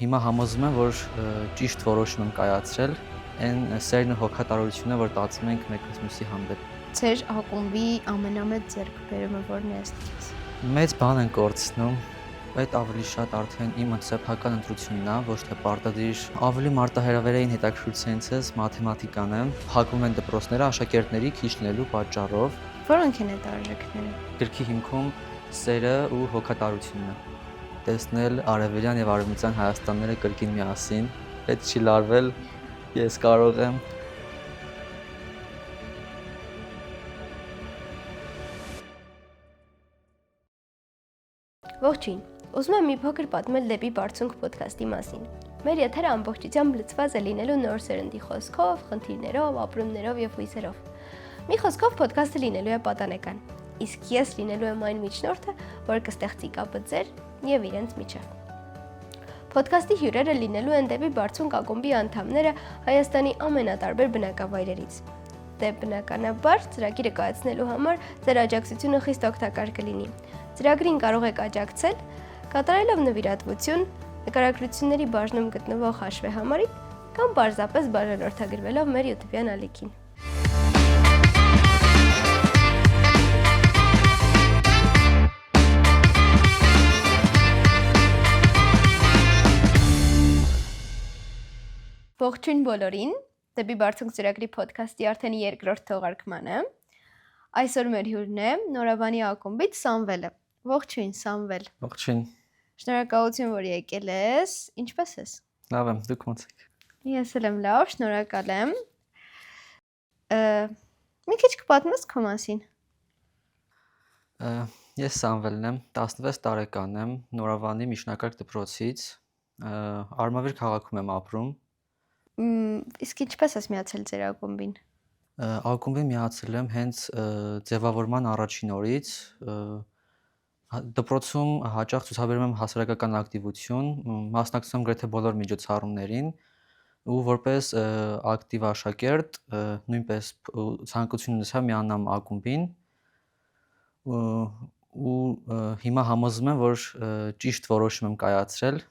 Հիմա համոզում եմ, որ ճիշտ որոշում եմ կայացրել այն սերն ու հոգատարությունը, որ տածում ենք մեկս մյուսի հանդեպ։ Ձեր ակումբի ամենամեծ ձեռքբերումը որն է ըստ։ Մեծ բան են կորցնում, այդ ավելի շատ արդեն իմ սեփական ընտրությունն է, ոչ թե պարտադիր։ Ավելի մարտահրավերային հետաքրքրություն ինձ մաթեմատիկան է։ Փակվում են դպրոցները աշակերտների քիչ լինելու պատճառով։ Որոնք են այդ արժեքները։ Գրքի հիմքում սերը ու հոգատարությունն է։ Տեսնել արևելյան եւ արևմտյան Հայաստանները կրկին միասին, այդ չի լարվել, ես կարող եմ։ Ողջույն, ուզում եմ մի փոքր պատմել դեպի Բարձունք ոդքասթի մասին։ Մեր եթերը ամբողջությամբ լցված է լինելու նոր սերնդի խոսքով, խնդիրներով, ապրումներով եւ հույսերով։ Մի խոսքով ոդքասթը լինելու է պատանեկան, իսկ ես լինելու եմ այն միջնորդը, որը կստեղծի կապը ձեր եւ իրենց միջեւ։ Ոդքասթի հյուրերը լինելու են դեպի Բարձունք ակումբի անդամները Հայաստանի ամենատարբեր բնակավայրերից։ Դե բնականաբար ծրագիրը կայացնելու համար ձեր աջակցությունը խիստ օգտակար կլինի։ Ծրագրին կարող եք աջակցել, կատարելով նվիրատվություն, նկարագրությունների բաժնում գտնվող հաշվեհամարին կամ պարզապես բաժանորդագրվելով մեր YouTube-յան ալիքին։ Ողջույն բոլորին, դեպի Բարձունք ծրագրի ոդքասթի արդեն երկրորդ թողարկմանը։ Այսօր մեր հյուրն է Նորավանի ակումբից Սամվելը։ Ողջույն, Սամվել։ Ողջույն։ Շնորհակալություն, որ եկել ես։ Ինչպե՞ս ես։ Լավ եմ, դուք ո՞նց եք։ Ես էլ եմ լավ, շնորհակալ եմ։ Մի քիչ կպատմես քո մասին։ Ես Սամվելն եմ, 16 տարեկան եմ, Նորավանի միջնակարգ դպրոցից, Արմավիր քաղաքում եմ ապրում։ Իսկ ինչպես ես միացել ձեր ակումբին։ Ակումբին միացել եմ հենց ձևավորման առաջին օրից։ Դպրոցում հաճախ ցուցաբերում եմ հասարակական ակտիվություն, մասնակցում եմ գրեթե բոլոր միջոցառումներին ու որպես ակտիվ աշակերտ նույնպես ցանկություն ունեցա միանամ ակումբին ու հիմա համոզում եմ, որ ճիշտ որոշում եմ կայացրել։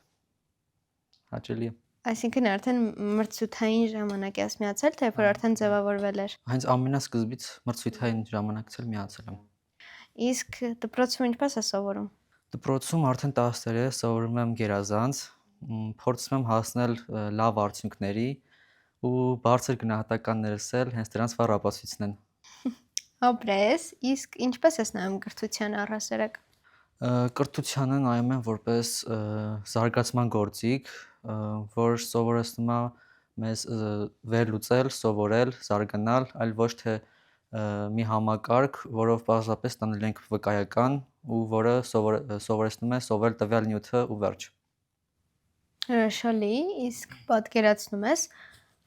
Հաճելի է։ Այսինքն արդեն մրցութային ժամանակ ես միացել, թե որ արդեն ձևավորվել էր։ Հենց ամենասկզբից մրցույթային ժամանակից էլ միացել եմ։ Իսկ դպրոցում ինչպես ես սովորում։ Դպրոցում արդեն 10 տարի է սովորում եմ գերազանց, փորձում եմ հասնել լավ արդյունքների ու բարձր գնահատականներ ստել, հենց դրանց վառ ապացույցն են։ Ապրես, իսկ ինչպես ես նայում կրթության առհասարակ։ Կրթությանը նայում եմ որպես զարգացման գործիք, որ սովորեցնում է մեզ վերլուծել, սովորել, զարգանալ, այլ ոչ թե մի համակարգ, որով պարզապես ստանալ ենք վկայական ու որը սովորեցնում է սովորել տվյալ նյութը ու վերջ։ Հրաշալի, իսկ պատկերացնում ես,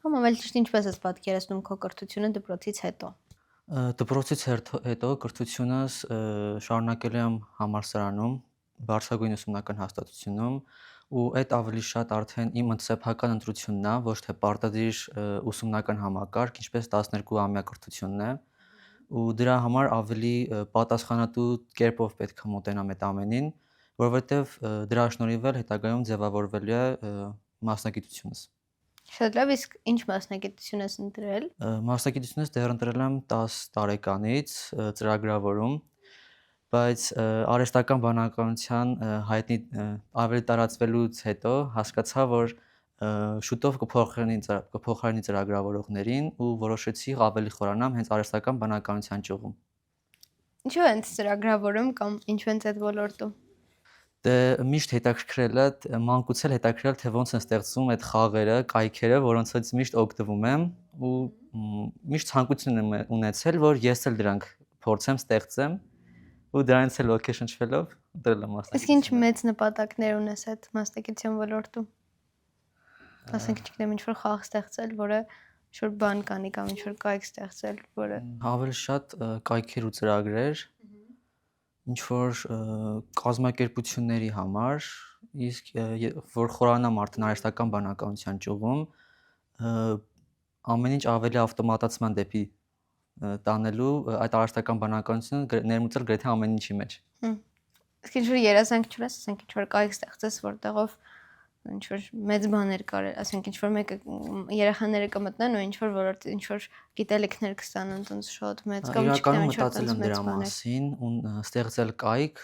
կամ ավելի ճիշտ ինչպես ես պատկերացնում քո կրթությունը դպրոցից հետո։ Դպրոցից հետո կրթությունս շարունակել եմ համալսարանում, բարձրագույն ուսումնական հաստատությունում ու այդ ավելի շատ արդեն իմ սեփական ընտրությունն է, ոչ թե պարտադիր ուսումնական համակարգ, ինչպես 12-ամյա կրթությունն է, ու դրա համար ավելի պատասխանատու կերպով պետք է մոտենամ այդ ամենին, որովհետև դրա շնորհիվ էլ հետագայում ձևավորվելու է մասնագիտությունս։ Շատ լավ, իսկ ինչ մասնագիտություն ես ընտրել։ Մասնագիտությունս դեռ ընտրել եմ 10 տարեկանից ծրագրավորում, բայց արհեստական բանականության հայտնի ավելի տարածվելուց հետո հասկացա, որ շուտով կփոխարինի ծրագրավորողներին ու որոշեցի ավելի խորանամ հենց արհեստական բանականության ճյուղում։ Ինչու են ծրագրավորում կամ ինչու են այդ ոլորտում։ Դե միշտ հետաքրքրել է, մանկուց էլ հետաքրքրել, թե ոնց են ստեղծվում այդ խաղերը, կայքերը, որոնցից միշտ օգտվում եմ ու միշտ ցանկություն եմ ունեցել, որ ես էլ դրանք փորձեմ ստեղծեմ ու դրանից էլ ոգեշնչվելով դրել եմ մասնակցել։ Իսկ ինչ մեծ նպատակներ ունես այդ մասնագիտության ոլորտում։ Ասենք չգիտեմ, ինչ-որ խաղ ստեղծել, որը ինչ-որ բան կանի կամ ինչ-որ կայք ստեղծել, որը Ավելի շատ կայքեր ու ծրագրեր, ինչ-որ կազմակերպությունների համար, իսկ որ խորանամ արդեն արհեստական բանականության ճյուղում, ամեն ինչ ավելի ավտոմատացման դեպի տանելու այդ արհեստական բանականությունը ներմուծել գրեթե ամեն ինչի մեջ։ Իսկ ինչ-որ երազանք չունես, ասենք ինչ-որ կայք ստեղծես, որտեղով ինչ որ մեծ բաներ կար, ասենք ինչ որ մեկը երեխաները կմտնեն ու ինչ որ ոլորտ ինչ որ գիտելիքներ կստանան, տոնց շատ մեծ կամ Իրականում ինչ որ մտածել եմ մեծ դրա բաներ։ մասին ու ստեղծել կայք,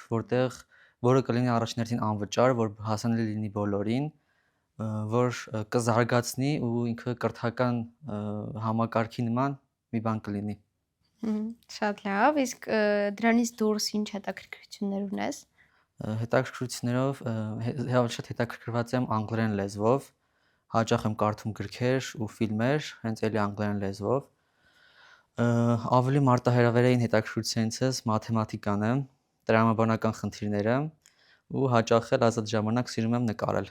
որը կլինի առաջներտին անվճար, որ հասանելի լինի բոլորին, որ կզարգացնի ու ինքը կրթական համակարգի նման մի բան կլինի։ Շատ լավ, իսկ դրանից դուրս ինչ հետաքրքրություններ ունես։ Հետաքրքրություններով շատ հետաքրքրված եմ անգլերեն լեզվով, հաճախ եմ կարդում գրքեր ու ֆիլմեր, հենց էլի անգլերեն լեզվով։ Ավելի մարտահրավերային հետաքրքրությունից մաթեմատիկան է, տրամաբանական խնդիրները ու հաճախ էլ ազատ ժամանակ սիրում եմ նկարել։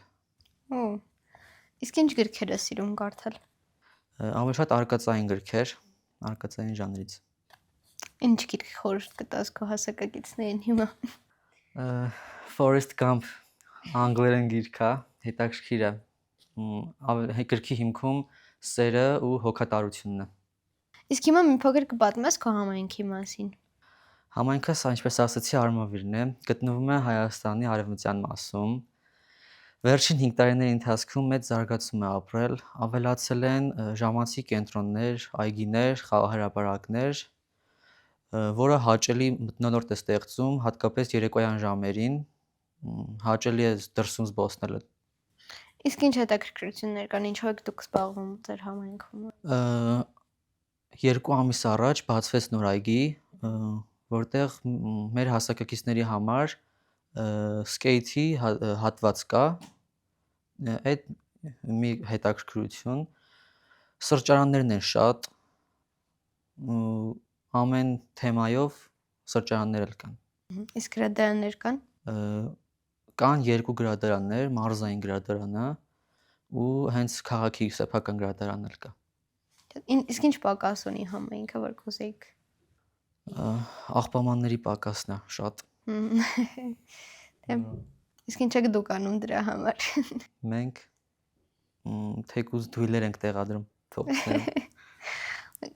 Օ։ Իսկ ինչ գրքեր ես սիրում կարդալ։ Ավելի շատ արկածային գրքեր, արկածային ժանրից։ Ինչ գիրք խորհուրդ կտաս քո հասակակիցներին հիմա։ Forrest Gump անգլերեն գիրք է, հետաքրքիր է։ Գրքի հիմքում սերը ու հոգատարությունն է։ Իսկ հիմա մի փոքր կպատմես քո համայնքի մասին։ Համայնքը, ինչպես ասացի, Արմավիրն է, գտնվում է Հայաստանի արևմտյան մասում։ Վերջին 5 տարիների ընթացքում մեծ զարգացում է ապրել, ավելացել են ժամանցի կենտրոններ, այգիներ, խաղահրապարակներ, որը հաճելի մթնոլորտ է ստեղծում, հատկապես երեկոյան ժամերին, հաճելի է դրսում զբոսնելը։ Իսկ ինչ հետաքրքրություններ կան, ինչով եք դուք զբաղվում ձեր համայնքում։ 2 ամիս առաջ բացվեց նոր այգի, որտեղ մեր հասակակիցների համար սկեյթի հատված կա, այդ մի հետաքրքրություն, սրճարաններն են շատ, ամեն թեմայով սրճարաններ էլ կան։ Իսկ գրադարաններ կան։ Կան 2 գրադարաններ, մարզային գրադարանը ու հենց քաղաքի սեփական գրադարանն էլ կա։ Իսկ ինչ պակաս ունի համայնքը, որ կուզեիք։ Աղբամանների պակասն է շատ։ Իսկ ինչ եք դուք անում դրա համար։ Մենք թեկուզ դույլեր ենք տեղադրում փողոցներում։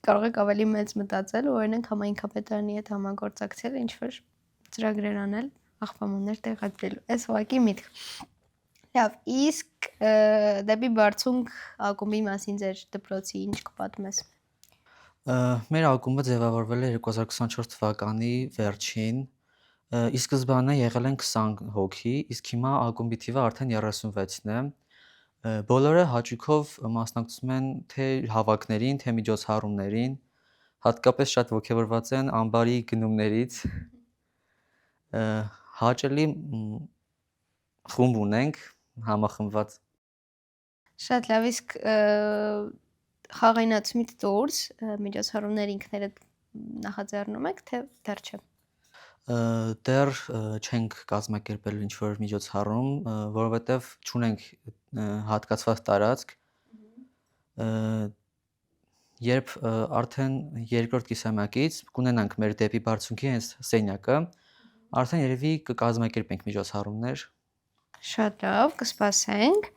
Կարող եք ավելի մեծ մտածել ու օրինակ համայնքապետարանի հետ համագործակցել, ինչ որ ծրագրեր անել, աղբամաններ տեղադրելու։ Այս ուղղակի միտք։ Լավ, իսկ դեպի բարձունք ակումբի մասին ձեր դպրոցի ինչ կպատմես։ Մեր ակումբը ձևավորվել է 2024 թվականի վերջին, ի սկզբանե եղել են 20 հոգի, իսկ հիմա ակումբի թիվը արդեն 36-ն է։ Բոլորը հաճույքով մասնակցում են թե հավաքներին, թե միջոցառումներին, հատկապես շատ ոգևորված են ամբարի գնումներից։ Հաճելի խումբ ունենք, համախմբված։ Շատ լավ, իսկ խաղայնացումից դուրս միջոցառումներ ինքներդ նախաձեռնում եք, թե դեռ չէ։ Դեռ չենք կազմակերպել ինչ-որ միջոցառում, որովհետև չունենք հատկացված տարածք։ Երբ արդեն երկրորդ կիսամյակից կունենանք մեր դեպի բարձունքի հենց սենյակը, արդեն երևի կկազմակերպենք միջոցառումներ։ Շատ լավ, կսպասենք։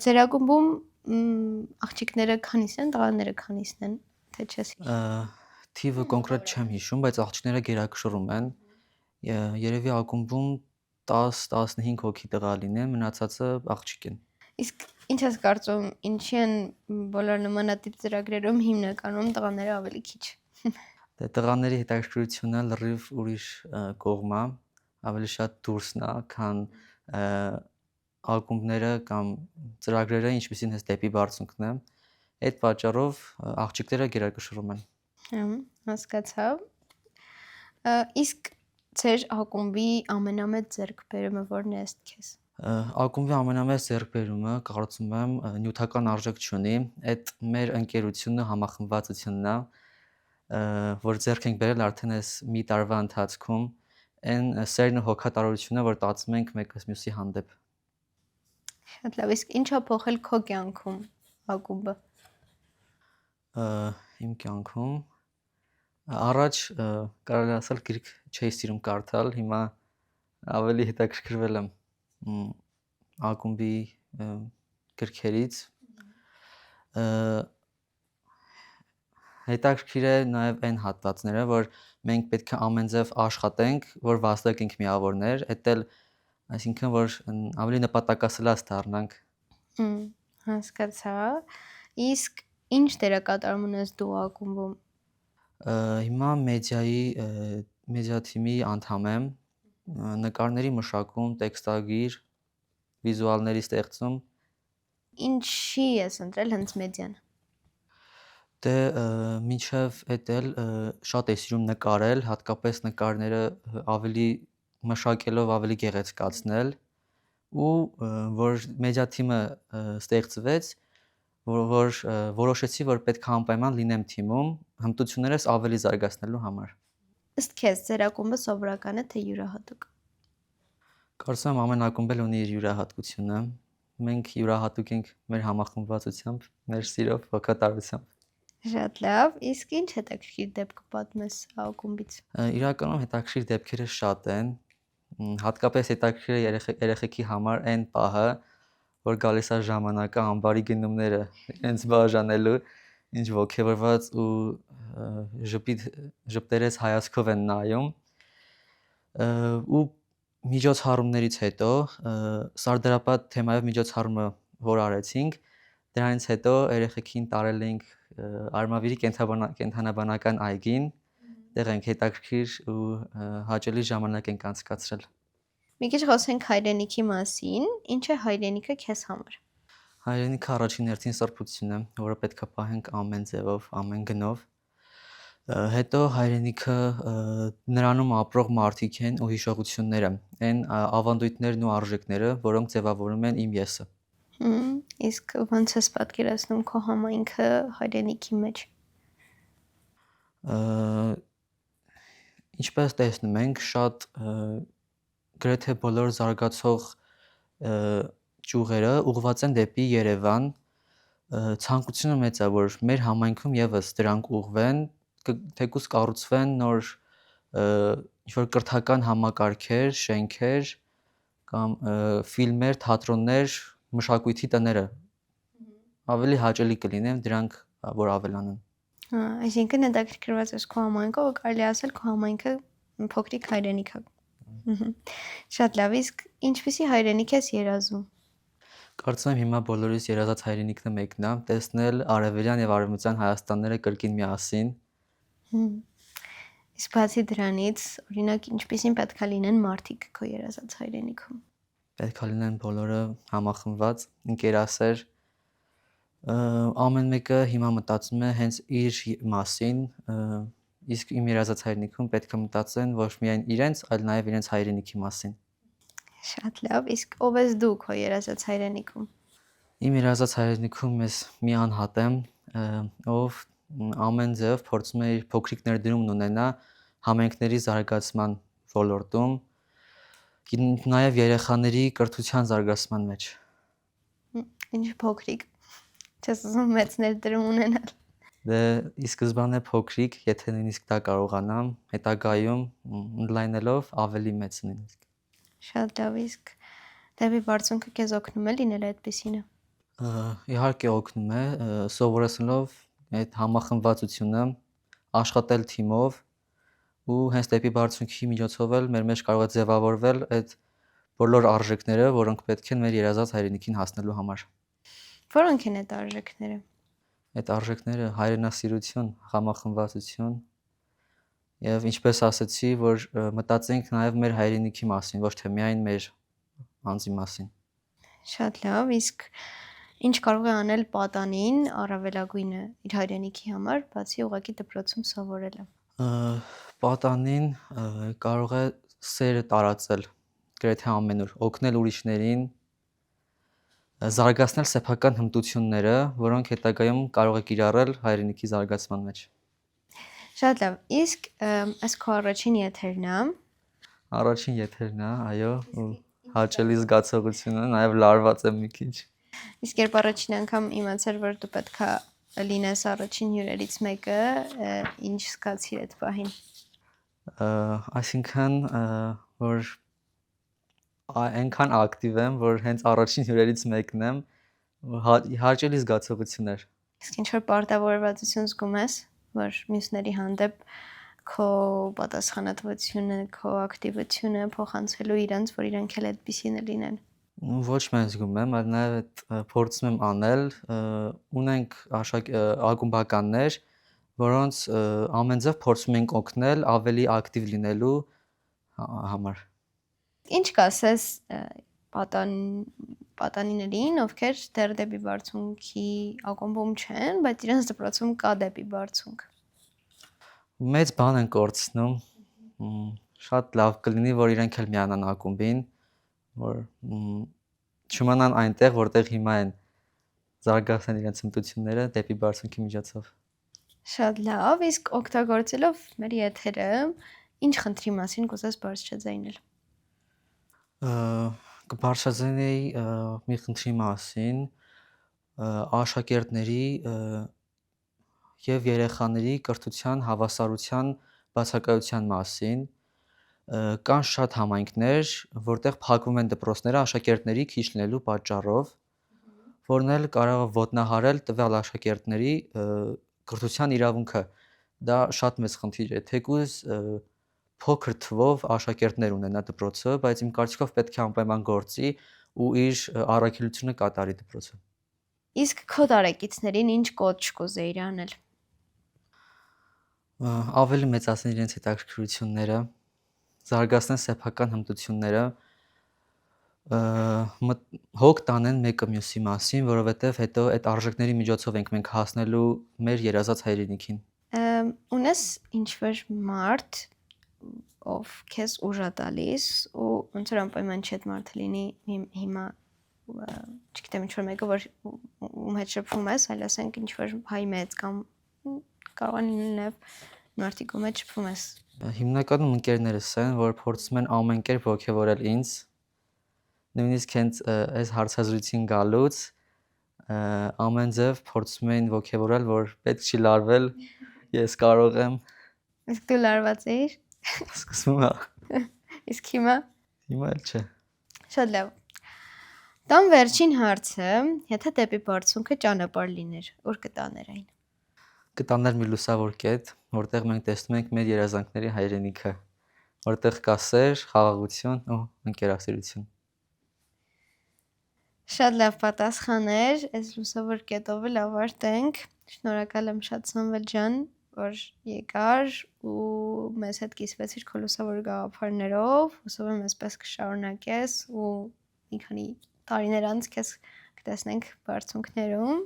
Ձեր ակումբում աղջիկները քանիս են, տղաները քանիսն են, թե չես։ Թիվը կոնկրետ չեմ հիշում, բայց աղջիկները գերակշռում են։ Երևի ակումբում 10-15 հոգի տղա լինեն, մնացածը աղջիկ են։ Իսկ ինչ ես կարծում, ինչի են բոլոր նմանատիպ ծրագրերում հիմնականում տղաները ավելի քիչ։ Դե տղաների հետաքրքրությունը լրիվ ուրիշ կողմ է, ավելի շատ դուրսն է, քան ակումբները կամ ծրագրերը, ինչպիսին հենց դեպի բարձունքն է։ Այդ պատճառով աղջիկները գերակշռում են։ Հասկացա։ Իսկ ձեր ակումբի ամենամեծ ձեռքբերումը որն է ըստ քեզ։ Ակումբի ամենամեծ ձեռքբերումը կարծում եմ նյութական արժեք չունի, այդ մեր ընկերությունը համախմբվածությունն է, որ ձեռք ենք բերել արդեն այս մի տարվա ընթացքում, այն սերն ու հոգատարությունը, որ տածում ենք մեկս մյուսի հանդեպ։ Շատ լավ, իսկ ինչ ա փոխել քո կյանքում ակումբը։ Իմ կյանքում առաջ կարելի ասել գրք չէի սիրում կարդալ, հիմա ավելի հետաքրքրվել եմ ակումբի գրքերից։ Հետաքրքիր է նաև այն հատվածները, որ մենք պետք է ամեն ձև աշխատենք, որ վաստակենք միավորներ, էդ էլ Այսինքն որ ավելի նպատակասլաց դառնանք։ Հասկացա։ Իսկ ինչ դերակատարում ունես դու ակումբում։ Հիմա մեդիա թիմի անդամ եմ, նկարների մշակում, տեքստագիր, վիզուալների ստեղծում։ Ինչի ես ընտրել հենց մեդիան։ Դե մինչև էդ էլ շատ է սիրում նկարել, հատկապես նկարները ավելի մշակելով ավելի գեղեցկացնել ու որ մեդիա թիմը ստեղծվեց, որ որոշեցի, որ պետք է անպայման լինեմ թիմում, հմտություններս ավելի զարգացնելու համար։ Ըստ քեզ ձեր ակումբը սովորական է թե յուրահատուկ։ Կարծում եմ ամեն ակումբ էլ ունի իր յուրահատկությունը։ Մենք յուրահատուկ ենք մեր համախմբվածությամբ, մեր սիրով, հոգատարությամբ։ Շատ լավ, իսկ ինչ հետաքրքիր դեպք պատմես ակումբից։ Իրականում հետաքրքիր դեպքերը շատ են, հատկապես հետաքրքիր է երեխեքի համար այն պահը, որ գալիս է ժամանակը ամբարի գնումները իրենց բաժանելու, ինչ ոգևորված ու ժպտերես հայացքով են նայում ու միջոցառումներից հետո սարդարապատ թեմայով միջոցառումը որ արեցինք, դրանից հետո երեխեքին տարել ենք Արմավիրի կենդանաբանական այգին, տեղ ենք հետաքրքիր ու հաճելի ժամանակ ենք անցկացրել։ Մի քիչ խոսենք հայրենիքի մասին, ինչ է հայրենիքը քեզ համար։ Հայրենիքը առաջին հերթին սրբությունը, որը պետք է պահենք ամեն ձևով, ամեն գնով։ Հետո հայրենիքը նրանում ապրող մարդիկ են ու հիշողությունները, այն ավանդույթներն ու արժեքները, որոնք ձևավորում են իմ եսը։ Իսկ ո՞նց ես պատկերացնում քո համայնքը հայրենիքի մեջ։ Ինչպես տեսնում ենք, շատ գրեթե բոլոր զարգացող ճյուղերը ուղղված են դեպի Երևան։ Ցանկությունը մեծ է, որ մեր համայնքում եւս դրանք ուղղվեն, թեկուզ կառուցվեն նոր ինչ-որ կրթական համակարգեր, շենքեր կամ ֆիլմեր, թատրոններ, մշակույթի տները։ Ավելի հաճելի կլինեն դրանք, որ ավելանան։ Այսինքն հետաքրքրված ես քո համայնքով, կարելի ասել քո համայնքը փոքրիկ հայրենիք է։ Շատ լավ, իսկ ինչպեսի հայրենիք ես երազում։ Կարծում եմ հիմա բոլորիս երազած հայրենիքն է մեկն է, տեսնել արևելյան եւ արևմտյան Հայաստանները կրկին միասին։ Իսկ բացի դրանից, օրինակ, ինչպեսին պետք է լինեն մարդիկ քո երազած հայրենիքում։ Պետք է լինեն բոլորը համախմբված, ընկերասեր։ Ամեն մեկը հիմա մտածում է հենց իր մասին, իսկ իմ երազած հայրենիքում պետք է մտածեն ոչ միայն իրենց, այլ նաեւ իրենց հայրենիքի մասին։ Շատ լավ, իսկ ով ես դու քո երազած հայրենիքում։ Իմ երազած հայրենիքում ես մի անհատ եմ, ով ամեն ձև փորձում է իր փոքրիկ ներդրումն ունենա համայնքների զարգացման ոլորտում, նաեւ երեխաների կրթության զարգացման մեջ։ Ինչ փոքրիկ։ Չես ուզում մեծ ներդրում ունենալ։ Դե ի սկզբանե փոքրիկ, եթե նույնիսկ դա կարողանամ, հետագայում ընդլայնելով ավելի մեծ նույնիսկ։ Շատ լավ, իսկ դեպի բարձունքը քեզ օգնում է լինել այդպեսինը։ Իհարկե օգնում է, սովորեցնելով այդ համախմբվածությունը, աշխատել թիմով ու հենց դեպի բարձունքի միջոցով էլ մեր մեջ կարող է ձևավորվել այդ բոլոր արժեքները, որոնք պետք են մեր երազած հայրենիքին հասնելու համար։ Որոնք են այդ արժեքները։ Այդ արժեքները հայրենասիրություն, համախմբվածություն եւ ինչպես ասացի, որ մտածենք նաեւ մեր հայրենիքի մասին, ոչ թե միայն մեր անձի մասին։ Շատ լավ, իսկ ինչ կարող է անել պատանին առավելագույնը իր հայրենիքի համար, բացի ուղղակի դպրոցում սովորելը։ Պատանին կարող է սերը տարածել գրեթե ամենուր, օգնել ուրիշներին, զարգացնել սեփական հմտությունները, որոնք հետագայում կարող է կիրառել հայրենիքի զարգացման մեջ։ Շատ լավ, իսկ այս քո առաջին եթերն է։ Առաջին եթերն է, այո, ու հաճելի զգացողություն է, նաև լարված եմ մի քիչ։ Իսկ երբ առաջին անգամ իմացար, որ դու պետքա լինես առաջին հյուրերից մեկը, ինչ զգացիր այդ պահին։ Այսինքն, որ այնքան ակտիվ եմ, որ հենց առաջին հյուրերից մեկն եմ, հաճելի զգացողություն էր։ Իսկ ինչ որ պարտավորվածություն զգում ես, որ մյուսների հանդեպ քո պատասխանատվությունը, քո ակտիվությունը փոխանցելու իրանց, որ իրանք էլ այդպիսին լինեն։ Ոչ միայն զգում եմ, այլ նաև այդ փորձում եմ անել, ունենք ակումբականներ, որոնց ամեն ձև փորձում ենք օգնել ավելի ակտիվ լինելու համար։ Ինչ կասես պատանիներին, ովքեր դեռ դեպի բարձունքի ակումբում չեն, բայց իրենց դպրոցում կա դեպի բարձունք։ Մեծ բան են կորցնում, շատ լավ կլինի, որ իրենք էլ միանան ակումբին, որ չմնան այնտեղ, որտեղ հիմա են, զարգացնեն իրենց հմտությունները դեպի բարձունքի միջոցով։ Շատ լավ, իսկ օգտագործելով մեր եթերը, ինչ խնդրի մասին կուզես բարձրաձայնել։ Կբարձրաձայնեի մի խնդրի մասին, աշակերտների եւ երեխաների կրթության հավասարության բացակայության մասին։ Կան շատ համայնքներ, որտեղ փակվում են դպրոցները աշակերտների քիչ լինելու պատճառով, որն էլ կարող է ոտնահարել տվյալ աշակերտների կրթության իրավունքը։ Դա շատ մեծ խնդիր է, թեկուզ փոքր թվով աշակերտներ ունենա դպրոցը, բայց իմ կարծիքով պետք է անպայման գործի ու իր առաքելությունը կատարի դպրոցը։ Իսկ քո տարեկիցներին ինչ կոչ կուզեիր անել։ Ավելի մեծացնել իրենց հետաքրքրությունները, զարգացնել սեփական հմտությունները, հոգ տանեն մեկը մյուսի մասին, որովհետև հետո այդ արժեքների միջոցով ենք մենք հասնելու մեր երազած հայրենիքին։ Ունես ինչ-որ մարդ, ով քեզ ուժ է տալիս ու ոնց որ անպայման չի այդ մարդը լինի հիմա չգիտեմ ինչ-որ մեկը, որ ում հետ շփվում ես, այլ ասենք ինչ-որ հայ մեծ կամ կարող է լինել նաև մարդիկ ում հետ շփվում ես։ Հիմնականում ընկերներս են, որ փորձում են ամեն կերպ ոգևորել ինձ, նույնիսկ հենց այս հարցազրույցին գալուց ամեն ձև փորձում էին ոգևորել, որ պետք չի լարվել, ես կարող եմ։ Իսկ դու լարված էիր։ Սկսվում է։ Իսկ հիմա։ Հիմա էլ չէ։ Շատ լավ։ Տան վերջին հարցը, եթե դեպի բարձունքը ճանապարհ լիներ, ուր կտաներ այն։ Կտաներ մի լուսավոր կետ, որտեղ մենք տեսնում ենք մեր երազանքների հայրենիքը, որտեղ կա սեր, խաղաղություն ու ընկերասիրություն։ Շատ լավ պատասխաներ, այս լուսավոր կետով էլ ավարտենք։ Շնորհակալ եմ շատ Սամվել ջան, որ եկար ու մեզ հետ կիսվեցիր քո լուսավոր գաղափարներով, հուսով եմ այսպես կշարունակես ու մի քանի տարիներ անց քեզ կտեսնենք բարձունքներում։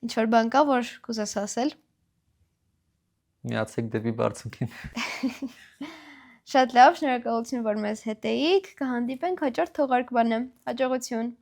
Ինչ որ բան կա, որ կուզես ասել։ Միացեք դեպի բարձունքին։ Շատ լավ, շնորհակալություն, որ մեզ հետ էիք։ Կհանդիպենք հաջորդ թողարկմանը։ Հաջողություն։